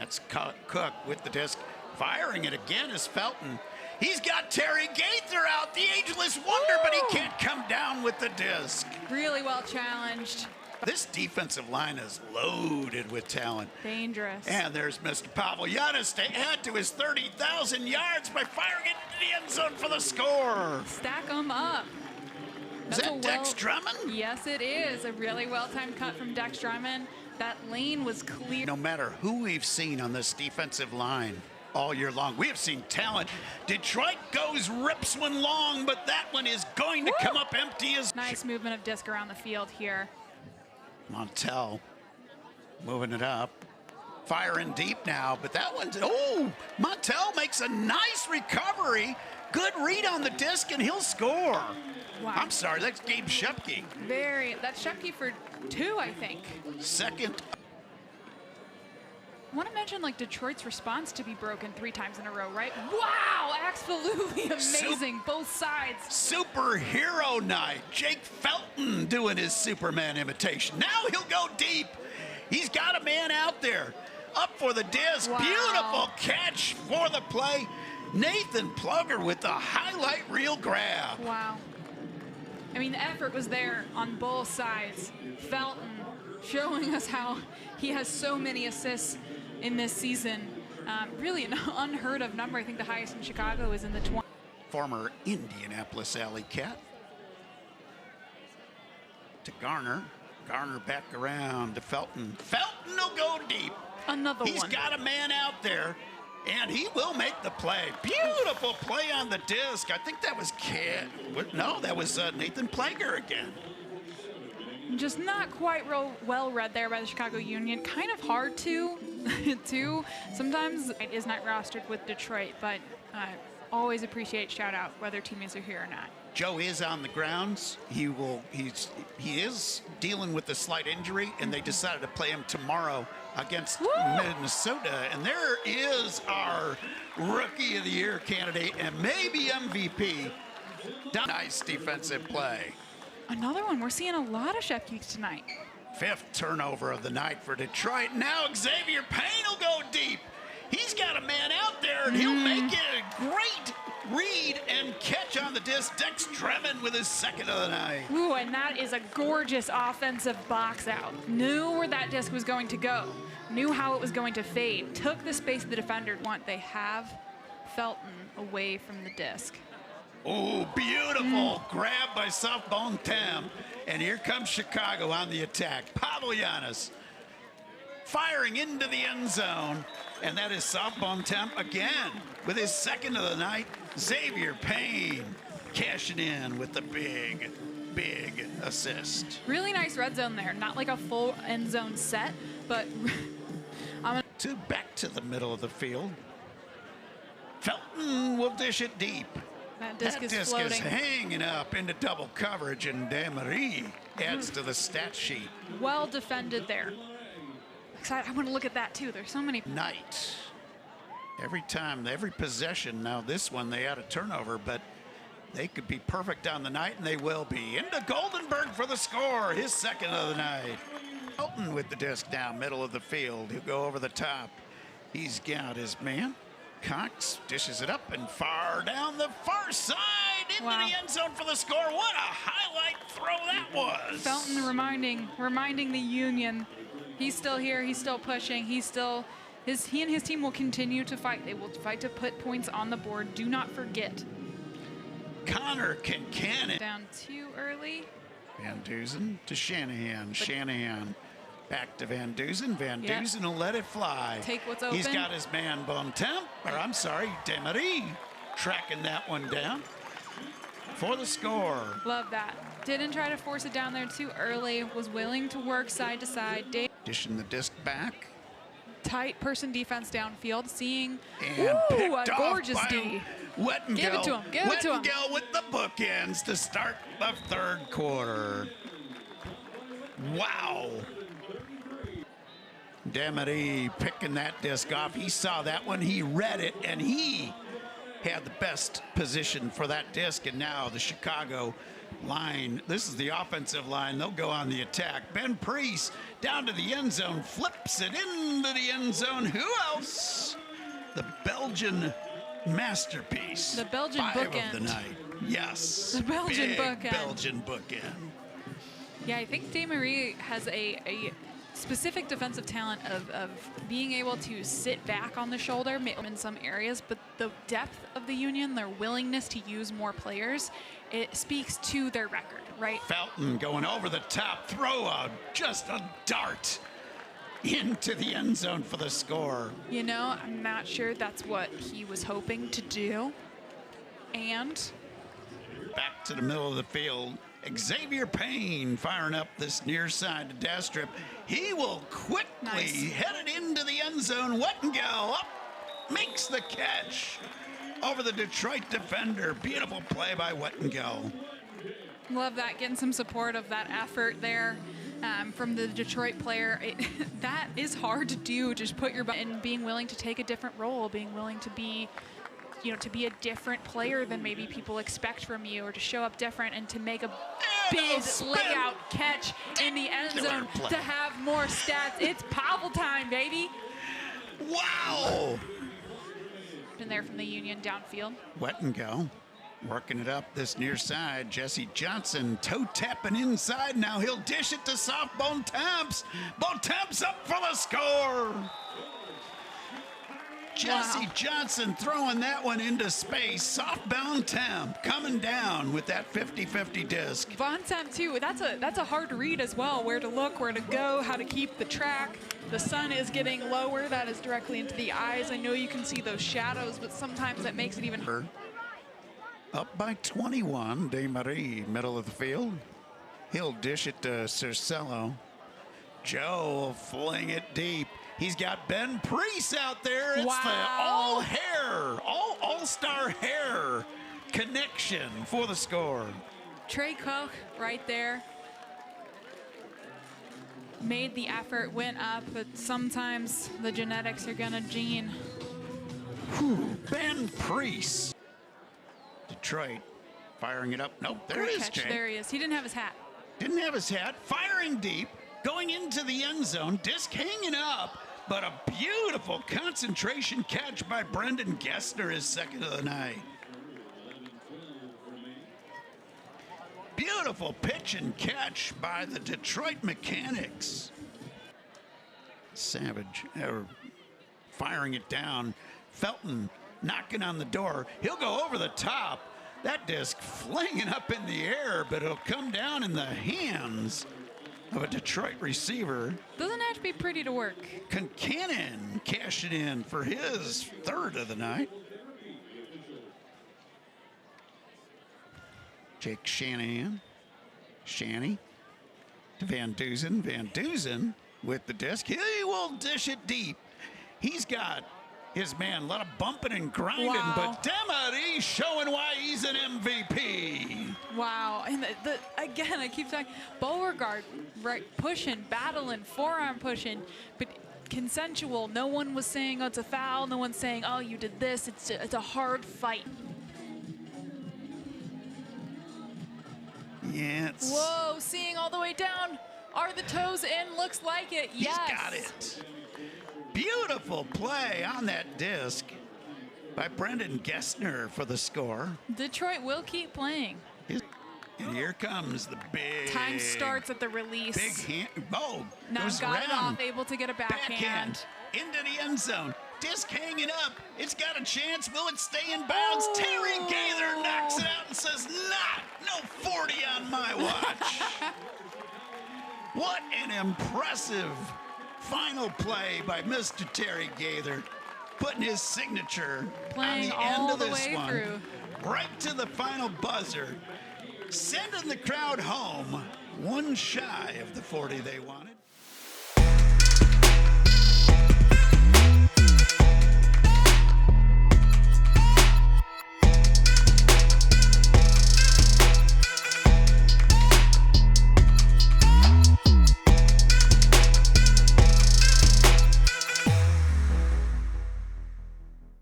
That's Cook with the disc. Firing it again is Felton. He's got Terry Gaither out, the ageless wonder, but he can't come down with the disc. Really well challenged. This defensive line is loaded with talent. Dangerous. And there's Mr. Pavlianis to add to his 30,000 yards by firing it into the end zone for the score. Stack them up. Is that Dex Drummond? Yes, it is. A really well-timed cut from Dex Drummond. That lane was clear. No matter who we've seen on this defensive line all year long, we have seen talent. Detroit rips one long, but that one is going to come up empty. Nice movement of disc around the field here. Montel moving it up. Firing deep now, but that one's, Montel makes a nice recovery. Good read on the disc, and he'll score. Wow. I'm sorry, that's Gabe Shepke. That's Shepke for 2, I think. Second. I want to mention, like, Detroit's response to be broken 3 times in a row, right? Wow, absolutely amazing, both sides. Superhero night. Jake Felton doing his Superman imitation. Now he'll go deep. He's got a man out there. Up for the disc. Wow. Beautiful catch for the play. Nathan Plugger with the highlight reel grab. Wow. I mean, the effort was there on both sides. Felton showing us how he has so many assists in this season. Really an unheard of number. I think the highest in Chicago is in the 20s. Former Indianapolis Alley Cat. To Garner. Garner back around to Felton. Felton will go deep. Another one. He's got a man out there, and he will make the play. Beautiful play on the disc. I think that was that was Nathan Plager again. Just not quite well read there by the Chicago Union. Kind of hard to, too. Sometimes it is not rostered with Detroit, but always appreciate shout out whether teammates are here or not. Joe is on the grounds. He is dealing with a slight injury, and they decided to play him tomorrow against Minnesota. And there is our Rookie of the Year candidate and maybe MVP. Nice defensive play. Another one. We're seeing a lot of Shepkes tonight. 5th turnover of the night for Detroit. Now Xavier Payne will go deep. He's got a man out there, and he'll make it a great read and catch on the disc. Dex Drummond with his 2nd of the night. Ooh, and that is a gorgeous offensive box out. Knew where that disc was going to go. Knew how it was going to fade. Took the space the defender want. They have Felton away from the disc. Oh, beautiful grab by South Bontemps. And here comes Chicago on the attack. Pavlianis firing into the end zone. And that is South Bontemps again with his 2nd of the night. Xavier Payne cashing in with the big assist. Really nice red zone there. Not like a full end zone set, but back to the middle of the field. Felton will dish it deep. That disc is floating. Hanging up into double coverage, and Desmarais adds to the stat sheet. Well defended there. I want to look at that too. There's so many. Knight. Every time, every possession. Now this one, they had a turnover, but they could be perfect on the night, and they will be. Into Goldenberg for the score, his 2nd of the night. Felton with the disc down middle of the field. He'll go over the top. He's got his man. Cox dishes it up and far down the far side into the end zone for the score. What a highlight throw that was. Felton reminding the Union. He's still here. He's still pushing. He and his team will continue to fight. They will fight to put points on the board. Do not forget. Connor can it. Down too early. Van Duzen to Shanahan. Shanahan back to Van Duzen. Van Duzen will let it fly. Take what's open. He's got his man Desmarais tracking that one down for the score. Love that. Didn't try to force it down there too early. Was willing to work side to side. Dishing the disc back. Tight person defense downfield. Seeing a gorgeous D. Wettengel. Give it to him. Give it to him. Wettengel with the bookends to start the 3rd quarter. Wow. Desmarais picking that disc off. He saw that one. He read it, and he had the best position for that disc, and now the Chicago line, this is the offensive line, they'll go on the attack. Ben Priest down to the end zone, flips it into the end zone. Who else? The Belgian masterpiece. The Belgian 5 bookend. of the night. Yes. The Belgian Big bookend. Belgian bookend. Yeah, I think DeMarie has a specific defensive talent of being able to sit back on the shoulder in some areas, but the depth of the Union, their willingness to use more players, it speaks to their record, right? Felton going over the top, throw out just a dart into the end zone for the score. You know, I'm not sure that's what he was hoping to do. And Back to the middle of the field, Xavier Payne firing up this near side to Dastrup. He will quickly Nice. head it into the end zone. Wettengel up, makes the catch over the Detroit defender. Beautiful play by Wettengel. love that, getting some support of that effort there from the Detroit player. That is hard to do, just put your butt in, being willing to take a different role, being willing to be, you know, to be a different player than maybe people expect from you, or to show up different and to make a big layout catch in the end zone play. to have more stats. It's Pavel time, baby. Wow! In there from the Union downfield. Wettengel working it up this near side. Jesse Johnson toe tapping inside. Now he'll dish it to soft Bontemps. Bontemps up for the score. Jesse Wow. Johnson throwing that one into space. Soft Bontemps coming down with that 50-50 disc. Bontemps too. That's a hard read as well. Where to look, where to go, how to keep the track. The sun is getting lower. That is directly into the eyes. I know you can see those shadows, but sometimes that makes it even harder. Up by 21, DeMarie, middle of the field. He'll dish it to Cercello. Joe will fling it deep. He's got Ben Priest out there. It's Wow. the all-star hair connection for the score. Trey Koch right there. Made the effort, went up, but sometimes the genetics are gonna gene. Ben Priest. Detroit firing it up. Nope, there Great it is, catch. Jay. There he is. He didn't have his hat. Didn't have his hat. Firing deep, going into the end zone, disc hanging up, but a beautiful concentration catch by Brendan Gessner, his second of the night. Beautiful pitch and catch by the Detroit Mechanics. Savage firing it down. Felton knocking on the door. He'll go over the top. That disc flinging up in the air, but it'll come down in the hands of a Detroit receiver. Doesn't have to be pretty to work. Concannon cashing in for his third of the night. Jake Shanahan. Shanny to Van Duzen. Van Duzen with the disc. He will dish it deep. He's got his man, a lot of bumping and grinding, Wow. but DeMarie showing why he's an MVP. Wow. And again, I keep talking, Beauregard, right, pushing, battling, forearm pushing, but consensual. No one was saying, oh, it's a foul. No one's saying, oh, you did this. It's a hard fight. Yeah, it's, Whoa, seeing all the way down. Are the toes in? Looks like it. he's Yes. got it. Beautiful play on that disc by Brendan Gessner for the score. Detroit will keep playing. And here comes the big Time starts at the release. big hand. Oh, Now goes got it around. off, able to get a Backhand into the end zone. Disc hanging up. It's got a chance. Will it stay in bounds? Terry Gaither knocks it out and says, no 40 on my watch. What an impressive final play by Mr. Terry Gaither, putting his signature Playing on the end all of the this way one. through. Right to the final buzzer, sending the crowd home, one shy of the 40 they wanted.